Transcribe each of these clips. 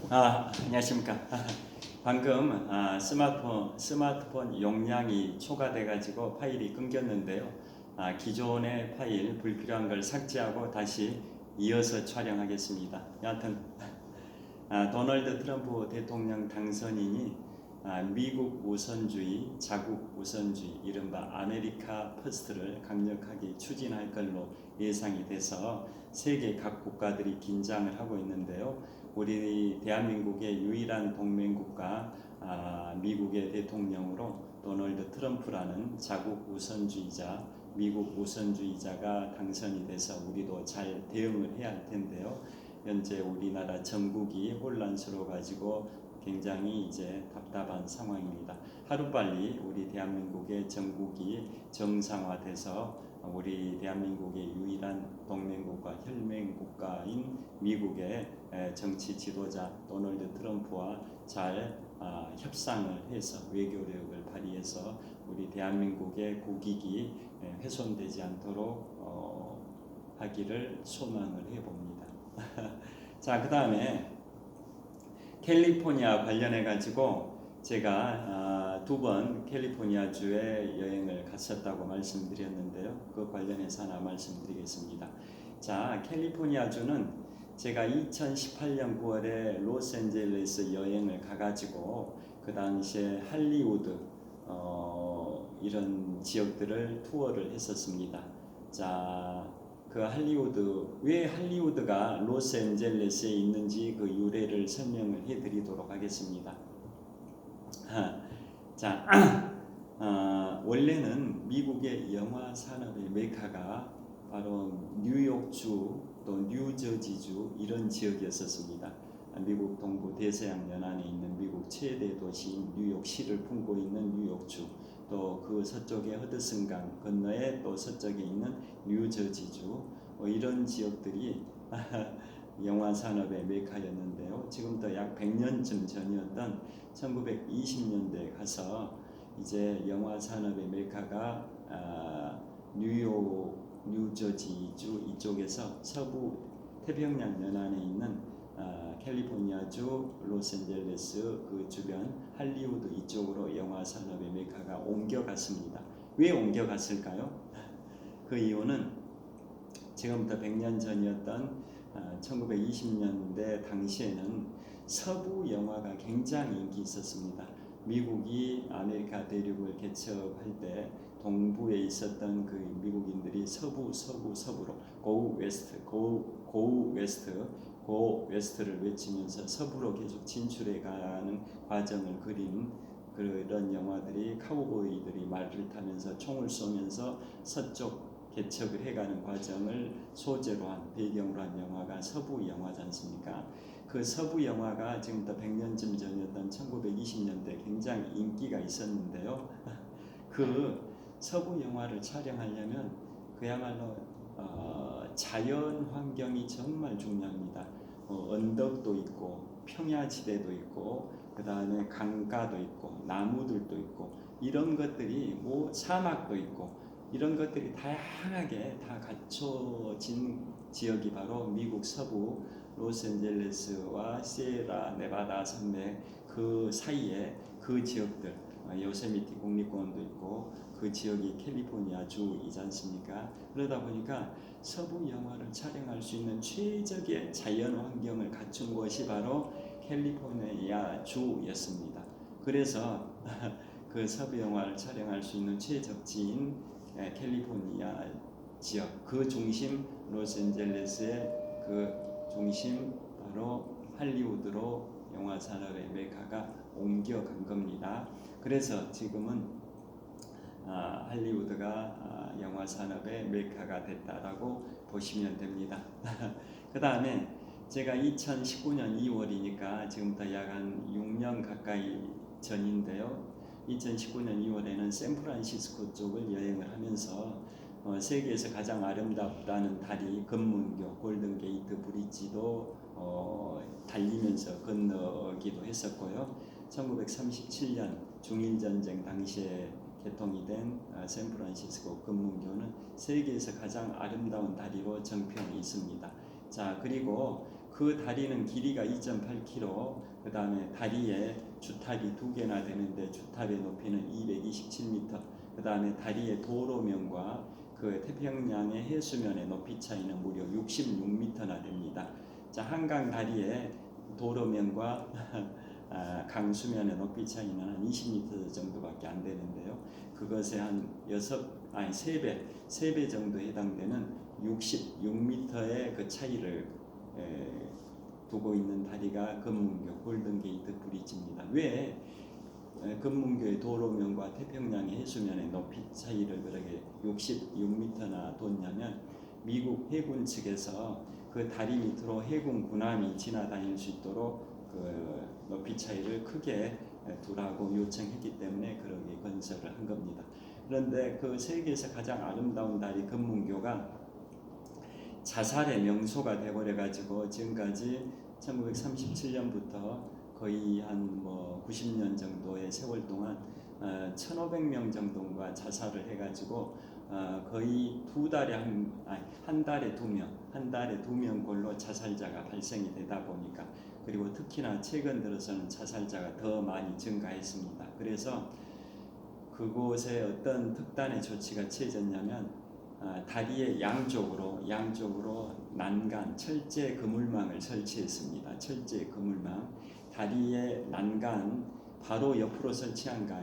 안녕하십니까. 방금 스마트폰 용량이 초과돼 가지고 파일이 끊겼는데요. 기존의 파일 불필요한 걸 삭제하고 다시 이어서 촬영하겠습니다. 여하튼 도널드 트럼프 대통령 당선인이 미국 우선주의, 자국 우선주의, 이른바 아메리카 퍼스트를 강력하게 추진할 걸로 예상이 돼서 세계 각 국가들이 긴장을 하고 있는데요. 우리 대한민국의 유일한 동맹국가 미국의 대통령으로 도널드 트럼프라는 자국 우선주의자, 미국 우선주의자가 당선이 돼서 우리도 잘 대응을 해야 할 텐데요. 현재 우리나라 전국이 혼란스러워 가지고 굉장히 이제 답답한 상황입니다. 하루빨리 우리 대한민국의 전국이 정상화돼서 우리 대한민국의 유일한 동맹국가, 혈맹국가인 미국의 정치 지도자 도널드 트럼프와 잘 협상을 해서 외교력을 발휘해서 우리 대한민국의 국익이 훼손되지 않도록 하기를 소망을 해봅니다. 자, 그 다음에 캘리포니아 관련해 가지고 제가 2번 캘리포니아 주에 여행을 갔었다고 말씀드렸는데요. 그 관련해서 하나 말씀드리겠습니다. 자, 캘리포니아 주는 제가 2018년 9월에 로스앤젤레스 여행을 가가지고 그 당시에 할리우드 이런 지역들을 투어를 했었습니다. 자, 그 왜 할리우드가 로스앤젤레스에 있는지 그 유래를 설명을 해드리도록 하겠습니다. 자, 원래는 미국의 영화 산업의 메카가 바로 뉴욕주 또 뉴저지주 이런 지역이었었습니다. 미국 동부 대서양 연안에 있는 미국 최대 도시인 뉴욕시를 품고 있는 뉴욕주, 또 그 서쪽에 허드슨강 건너에 또 서쪽에 있는 뉴저지주 이런 지역들이 영화 산업의 메카였는데요. 지금부터 약 100년쯤 전이었던 1920년대에 가서 이제 영화 산업의 메카가 뉴욕, 뉴저지주 이쪽에서 서부 태평양 연안에 있는 캘리포니아주 로스앤젤레스 그 주변 할리우드 이쪽으로 영화 산업의 메카가 옮겨갔습니다. 왜 옮겨갔을까요? 그 이유는 지금부터 100년 전이었던 1920년대 당시에는 서부 영화가 굉장히 인기 있었습니다. 미국이 아메리카 대륙을 개척할 때 동부에 있었던 그 미국인들이 서부로 go west를 외치면서 서부로 계속 진출해가는 과정을 그린 그런 영화들이 카우보이들이 말을 타면서 총을 쏘면서 서쪽 개척을 해가는 과정을 소재로 한 배경으로 한 영화가 서부 영화지 않습니까? 그 서부 영화가 지금부터 100년쯤 전이었던 1920년대 굉장히 인기가 있었는데요. 그 서부 영화를 촬영하려면 그야말로 자연 환경이 정말 중요합니다. 언덕도 있고 평야지대도 있고 그 다음에 강가도 있고 나무들도 있고 이런 것들이 사막도 있고 이런 것들이 다양하게 다 갖춰진 지역이 바로 미국 서부 로스앤젤레스와 시에라 네바다 산맥 그 사이에 그 지역들 요세미티 국립공원도 있고 그 지역이 캘리포니아 주이지 않습니까? 그러다 보니까 서부 영화를 촬영할 수 있는 최적의 자연 환경을 갖춘 곳이 바로 캘리포니아 주였습니다. 그래서 그 서부 영화를 촬영할 수 있는 최적지인 캘리포니아 지역 그 중심 로스앤젤레스의 그 중심 바로 할리우드로 영화 산업의 메카가 옮겨간 겁니다. 그래서 지금은 할리우드가 영화 산업의 메카가 됐다라고 보시면 됩니다. 그 다음에 제가 2019년 2월이니까 지금부터 약 한 6년 가까이 전인데요. 2019년 2월에는 샌프란시스코 쪽을 여행을 하면서 세계에서 가장 아름답다는 다리 금문교 골든게이트 브릿지도 달리면서 건너기도 했었고요. 1937년 중일전쟁 당시에 개통이 된 샌프란시스코 금문교는 세계에서 가장 아름다운 다리로 정평이 있습니다. 자, 그리고 그 다리는 길이가 2.8km, 그 다음에 다리에 주탑이 2개나 되는데 주탑의 높이는 227m, 그 다음에 다리의 도로면과 그 태평양의 해수면의 높이 차이는 무려 66m나 됩니다. 자, 한강 다리의 도로면과 강수면의 높이 차이는 한 20m 정도밖에 안 되는데요. 그것에 한 3배 정도 해당되는 66m의 그 차이를 두고 있는 다리가 금문교 골든게이트 브리지입니다. 왜 금문교의 도로면과 태평양의 해수면의 높이 차이를 그렇게 66m나 뒀냐면, 미국 해군 측에서 그 다리 밑으로 해군 군함이 지나다닐 수 있도록 그 높이 차이를 크게 두라고 요청했기 때문에 그렇게 건설을 한 겁니다. 그런데 그 세계에서 가장 아름다운 다리 금문교가 자살의 명소가 되어버려 가지고 지금까지 1937년부터 거의 한 90년 정도의 세월 동안 1,500명 정도가 자살을 해가지고 거의 한 달에 두 명꼴로 자살자가 발생이 되다 보니까, 그리고 특히나 최근 들어서는 자살자가 더 많이 증가했습니다. 그래서 그곳에 어떤 특단의 조치가 취해졌냐면, 다리의 양쪽으로 난간 철제 그물망을 설치했습니다. 철제 그물망, 다리의 난간 바로 옆으로 설치한 게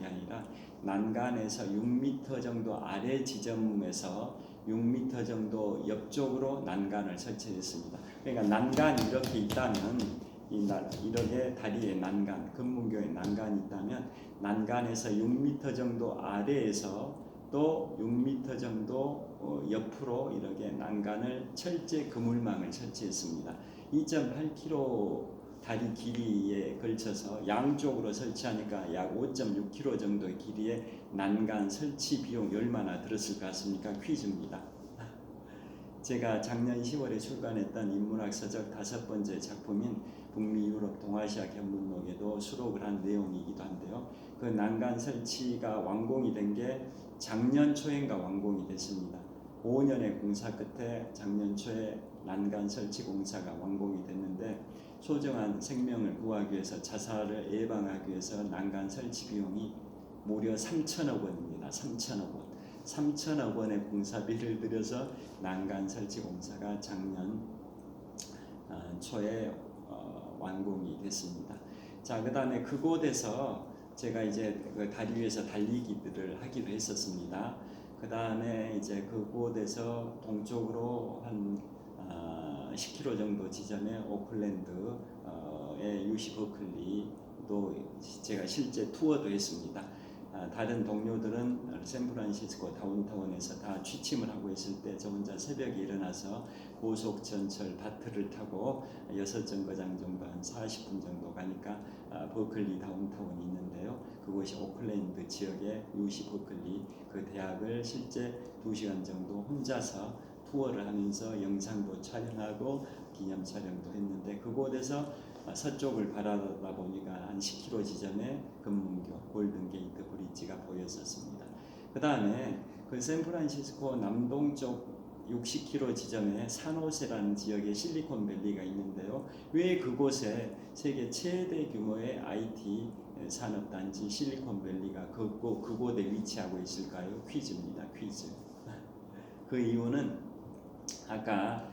아니라 난간에서 6m 정도 아래 지점에서 6m 정도 옆쪽으로 난간을 설치했습니다. 그러니까 난간이 이렇게 있다면, 이렇게 다리의 난간, 금문교의 난간이 있다면, 난간에서 6m 정도 아래에서 또 6m 정도 옆으로 이렇게 난간을 철제 그물망을 설치했습니다. 2.8km 다리 길이에 걸쳐서 양쪽으로 설치하니까 약 5.6km 정도의 길이의 난간 설치 비용이 얼마나 들었을 것 같습니까? 퀴즈입니다. 제가 작년 10월에 출간했던 인문학 서적 5번째 작품인 북미 유럽 동아시아 견문록에도 수록을 한 내용이기도 한데요. 그 난간 설치가 완공이 된 게 작년 초인가 완공이 됐습니다. 5년의 공사 끝에 작년 초에 난간 설치 공사가 완공이 됐는데, 소중한 생명을 구하기 위해서, 자살을 예방하기 위해서 난간 설치 비용이 무려 3천억 원입니다. 3천억 원의 공사비를 들여서 난간 설치 공사가 작년 초에 완공이 됐습니다. 자, 그 다음에 그곳에서 제가 이제 그 다리 위에서 달리기들을 하기로 했었습니다. 그 다음에 이제 그곳에서 동쪽으로 한 10km 정도 지점에 오클랜드의 UC 버클리도 제가 실제 투어도 했습니다. 다른 동료들은 샌프란시스코 다운타운에서 다 취침을 하고 있을 때 저 혼자 새벽에 일어나서 고속 전철 바트를 타고 6정거장 정도 한 40분 정도 가니까 버클리 다운타운이 있는데요. 그곳이 오클랜드 지역의 UC 버클리, 그 대학을 실제 2시간 정도 혼자서 투어를 하면서 영상도 촬영하고 기념 촬영도 했는데, 그곳에서 서쪽을 바라다 보니까 한 10km 지점에 금문교 골든게이트 브리지가 보였었습니다. 그 다음에 그 샌프란시스코 남동쪽 60km 지점에 산호세라는 지역에 실리콘밸리가 있는데요. 왜 그곳에 세계 최대 규모의 IT 산업단지 실리콘밸리가 그곳에 위치하고 있을까요? 퀴즈입니다. 퀴즈. 그 이유는 아까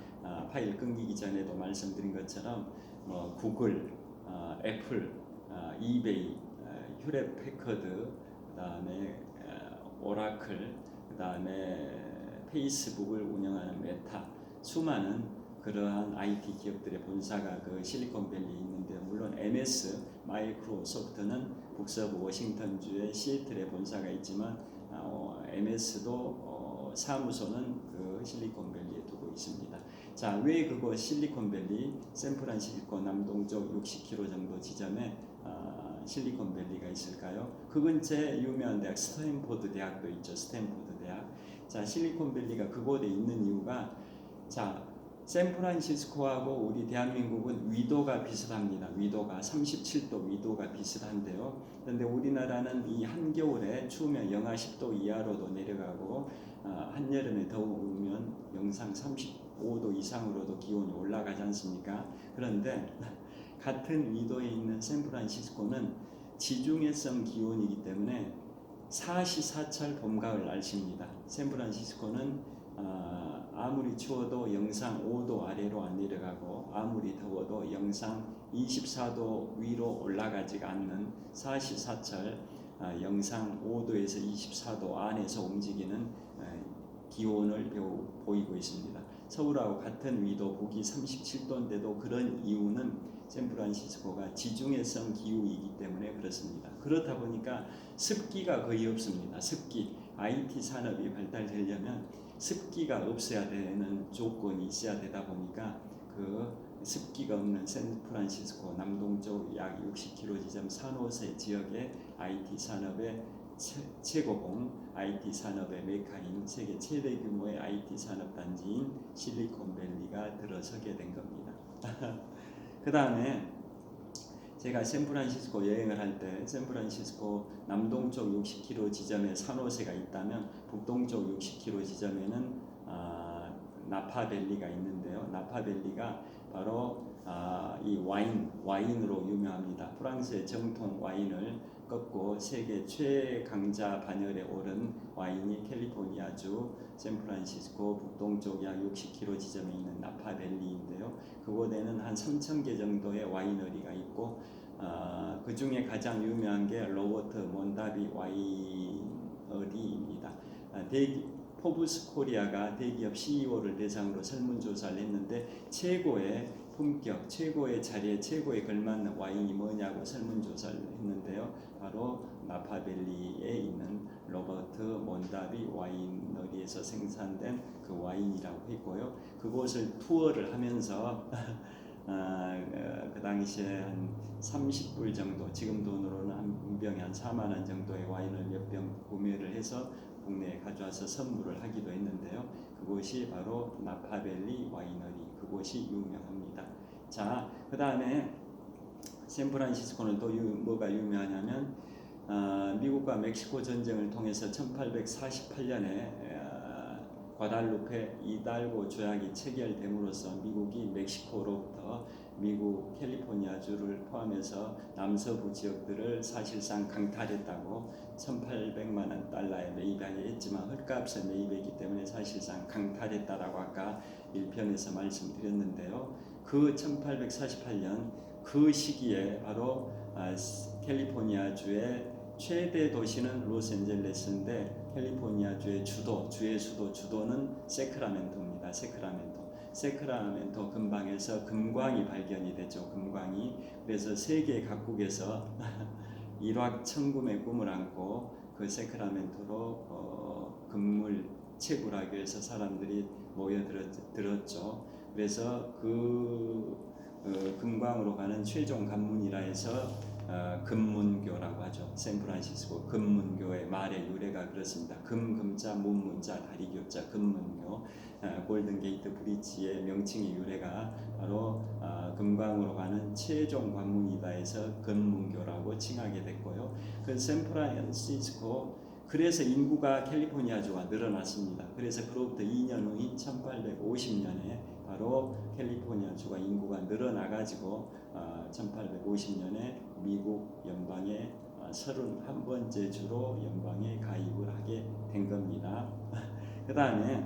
파일 끊기기 전에도 말씀드린 것처럼 구글, 애플, 이베이, 휴렛 패커드, 그다음에 오라클, 그다음에 페이스북을 운영하는 메타, 수많은 그러한 IT 기업들의 본사가 그 실리콘밸리에 있는데, 물론 MS 마이크로소프트는 북서부 워싱턴주의 시애틀에 본사가 있지만 MS도 사무소는 그 실리콘밸리에 두고 있습니다. 자, 왜 그거 실리콘밸리, 샌프란시스코 남동쪽 60km 정도 지점에 실리콘밸리가 있을까요? 그 근처에 유명한 대학 스탠포드 대학도 있죠. 스탠포드 대학. 자, 실리콘밸리가 그곳에 있는 이유가, 자, 샌프란시스코하고 우리 대한민국은 위도가 비슷합니다. 위도가 37도 위도가 비슷한데요. 그런데 우리나라는 이 한겨울에 추우면 영하 10도 이하로도 내려가고 한여름에 더우면 영상 35도 이상으로도 기온이 올라가지 않습니까? 그런데 같은 위도에 있는 샌프란시스코는 지중해성 기온이기 때문에 사시사철 봄, 가을 날씨입니다. 샌프란시스코는 아무리 추워도 영상 5도 아래로 안 내려가고 아무리 더워도 영상 24도 위로 올라가지가 않는 사시사철 영상 5도에서 24도 안에서 움직이는 기온을 보이고 있습니다. 서울하고 같은 위도 북위 37도인데도 그런 이유는 샌프란시스코가 지중해성 기후이기 때문에 그렇습니다. 그렇다 보니까 습기가 거의 없습니다. 습기, IT 산업이 발달되려면 습기가 없어야 되는 조건이 있어야 되다 보니까 그 습기가 없는 샌프란시스코 남동쪽 약 60km 지점 산호세 지역의 IT 산업의 최고봉, IT 산업의 메카인 세계 최대 규모의 IT 산업 단지인 실리콘밸리가 들어서게 된 겁니다. 그 다음에 제가 샌프란시스코 여행을 할 때 샌프란시스코 남동쪽 60km 지점에 산호세가 있다면 북동쪽 60km 지점에는 나파밸리가 있는데요. 나파밸리가 바로 이 와인으로 유명합니다. 프랑스의 정통 와인을 꺾고 세계 최강자 반열에 오른 와인이 캘리포니아주 샌프란시스코 북동쪽 약 60km 지점에 있는 나파밸리인데요. 그곳에는 한 3,000개 정도의 와이너리가 있고 그 중에 가장 유명한 게 로버트 몬다비 와이너리입니다. 포브스 코리아가 대기업 CEO를 대상으로 설문조사를 했는데 최고의 품격, 최고의 자리에 최고에 걸맞는 와인이 뭐냐고 설문조사를 했는데요. 바로 나파밸리에 있는 로버트 몬다비 와이너리에서 생산된 그 와인이라고 했고요. 그곳을 투어를 하면서 그 당시에 한 30불 정도, 지금 돈으로는 한 병에 한 4만 원 정도의 와인을 몇 병 구매를 해서 국내에 가져와서 선물을 하기도 했는데요. 그곳이 바로 나파밸리 와이너리, 그곳이 유명합니다. 자, 그 다음에 샌프란시스코는 또 뭐가 유명하냐면 미국과 멕시코 전쟁을 통해서 1848년에 과달루페 이달고 조약이 체결됨으로써 미국이 멕시코로부터 미국 캘리포니아주를 포함해서 남서부 지역들을 사실상 강탈했다고 1,800만 원 달러에 매입하게 했지만 헐값에 매입했기 때문에 사실상 강탈했다라고 아까 1편에서 말씀드렸는데요. 그 1848년 그 시기에 바로 캘리포니아주의 최대 도시는 로스앤젤레스인데 캘리포니아주의 주의 수도는 세크라멘토입니다. 세크라멘토 근방에서 금광이 발견이 되죠. 금광이. 그래서 세계 각국에서 일확천금의 꿈을 안고 그 세크라멘토로 금을 채굴하기 위해서 사람들이 모여들었죠. 그래서 그 금광으로 가는 최종 관문이라 해서 금문교라고 하죠. 샌프란시스코 금문교의 말의 유래가 그렇습니다. 금자 문자 다리교자 금문교. 골든게이트 브릿지의 명칭의 유래가 바로 금광으로 가는 최종 관문이다 해서 금문교라고 칭하게 됐고요. 그 샌프란시스코 그래서 인구가 캘리포니아주가 늘어났습니다. 그래서 그로부터 2년 후인 1850년에 바로 캘리포니아주가 인구가 늘어나가지고 1850년에 미국 연방의 31번째 주로 연방에 가입을 하게 된 겁니다. 그 다음에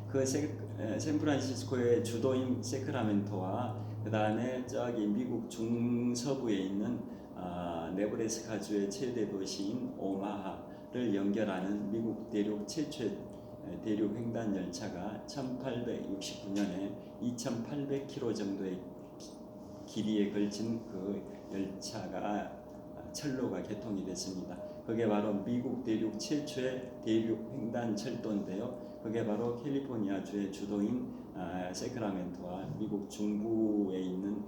그 샌프란시스코의 주도인 세크라멘토와 그 다음에 저기 미국 중서부에 있는 네브래스카주의 최대 도시인 오마하를 연결하는 미국 대륙 최초의 대륙 횡단 열차가 1869년에 2,800km 정도의 길이에 걸친 그 열차가 철로가 개통이 됐습니다. 그게 바로 미국 대륙 최초의 대륙 횡단 철도인데요. 그게 바로 캘리포니아주의 주도인 세크라멘토와 미국 중부에 있는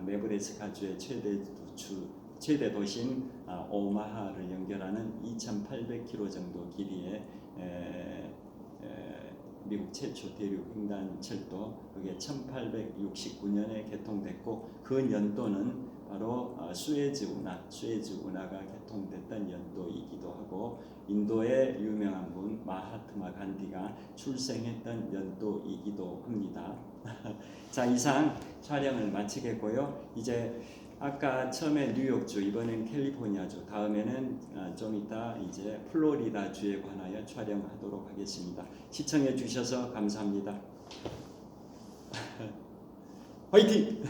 네브래스카주의 최대 도시인 오마하를 연결하는 2,800km 정도 길이의 미국 최초 대륙 횡단 철도 그게 1869년에 개통됐고 그 연도는 바로 수에즈 운하가 개통됐던 연도이기도 하고 인도의 유명한 분 마하트마 간디가 출생했던 연도이기도 합니다. 자, 이상 촬영을 마치겠고요. 이제 아까 처음에 뉴욕주, 이번엔 캘리포니아주, 다음에는 좀 이따 이제 플로리다주에 관하여 촬영하도록 하겠습니다. 시청해 주셔서 감사합니다. 화이팅!